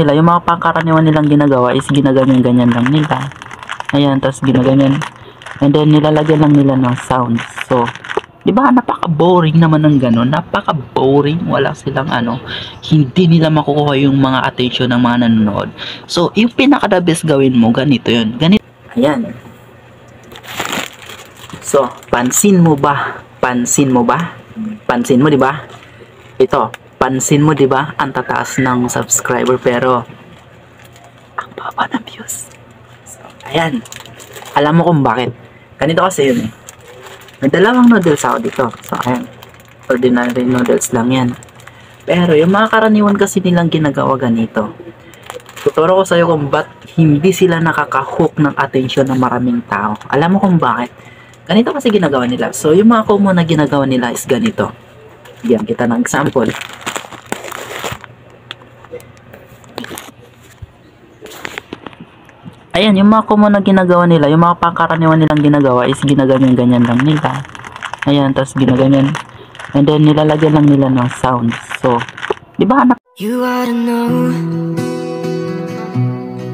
nila, yung mga pangkaraniwan nilang ginagawa is ginaganyan-ganyan lang nila. Ayan, tapos ginaganyan. And then, nilalagyan lang nila ng sound. So, di ba, napaka-boring naman ng ganun. Napaka-boring. Wala silang hindi nila makukuha yung mga attention ng mga nanonood. So, yung pinaka-the best gawin mo, ganito yun. Ganito. Ayan. So, pansin mo ba? Pansin mo ba? Pansin mo, di ba? Ito, pansin mo, di ba? Ang tataas ng subscriber pero ang baba ng views. So, ayan. Alam mo kung bakit. Ganito kasi yun eh. May dalawang noodles ako dito. So, ayan. Ordinary noodles lang yan. Pero, yung mga karaniwan kasi nilang ginagawa ganito. Tuturo ko sa'yo kung ba't hindi sila nakaka-hook ng attention ng maraming tao. Alam mo kung bakit. Ganito kasi ginagawa nila. So, yung mga common na ginagawa nila is ganito. Bigyan kita ng example. Ayan, yung mga common na ginagawa nila, yung mga pangkaraniwan nilang ginagawa is ginaganyan-ganyan lang nila. Ayan, tapos ginaganyan. And then, nilalagyan lang nila ng sound. So, di ba You ought to know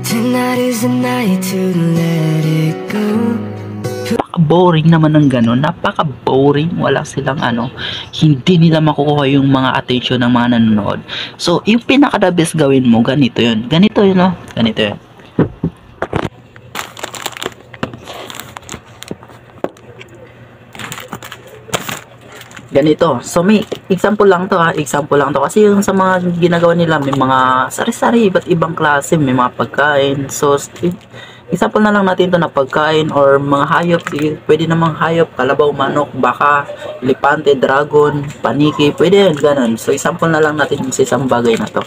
tonight is the night to let it go. Napaka-boring naman ng ganun. Napaka-boring. Wala silang hindi nila makukuha yung mga attention ng mga nanonood. So, yung pinaka-the best gawin mo, ganito yun. Ganito yun, no? Ganito yun. Ganito. So, may example lang to ha. Example lang to. Kasi yung sa mga ginagawa nila, may mga sari-sari, iba't ibang klase, may mga pagkain. So, example na lang natin to na pagkain or mga hayop. Pwede namang hayop, kalabaw, manok, baka, elepante, dragon, paniki. Pwede yan, ganun. So, example na lang natin sa isang bagay na to.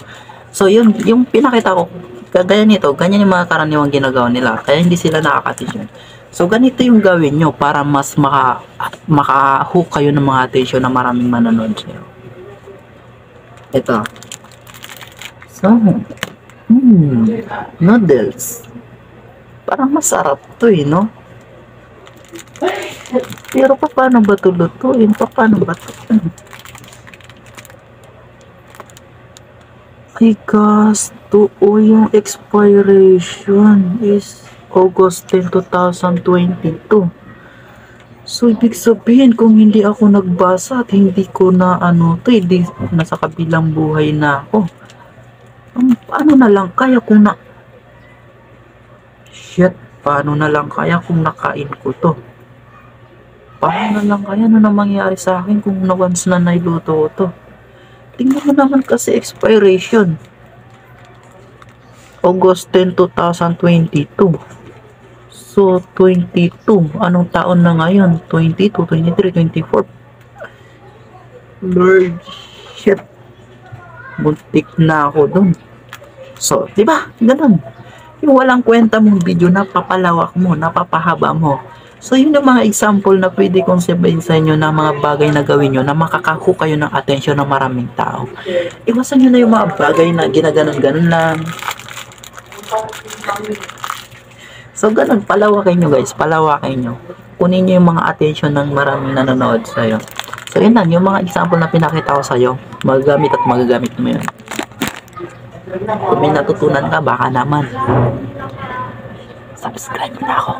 So, yung pinakita ko, kagaya nito, ganyan yung mga karaniwang ginagawa nila. Kaya hindi sila nakaka-attention. So, ganito yung gawin nyo para mas maka-hook kayo ng mga attention na maraming manonood sa'yo. Ito. So, noodles. Parang masarap to eh, no? Pero paano ba ito lutuin? Paano ba ito? Ay, gas. Yung expiration is August 10, 2022. So, ibig sabihin, kung hindi ako nagbasa at hindi ko na hindi nasa kabilang buhay na ako. Paano na lang kaya kung paano na lang kaya kung nakain ko to? Paano na lang kaya na mangyayari sa akin kung once na nailuto ko to? Tingnan mo naman kasi expiration. August 10, 2022. So, 22. Anong taon na ngayon? 22, 23, 24. Lord, shit. Buntik na ako dun. So, di ba? Ganun. Yung walang kwenta mong video, napapalawak mo, napapahaba mo. So, yun yung mga example na pwede kong sabihin sa inyo na mga bagay na gawin nyo na makakahook kayo ng atensyon ng maraming tao. Iwasan nyo na yung mga bagay na ginaganon-ganon lang. So, ganun, palawakin nyo guys, palawakin nyo. Kunin nyo yung mga attention ng maraming nanonood sa'yo. So, yun lang, yung mga example na pinakita ko sa'yo, magagamit at magagamit mo yun. Kung may natutunan ka, baka naman. Subscribe na ako.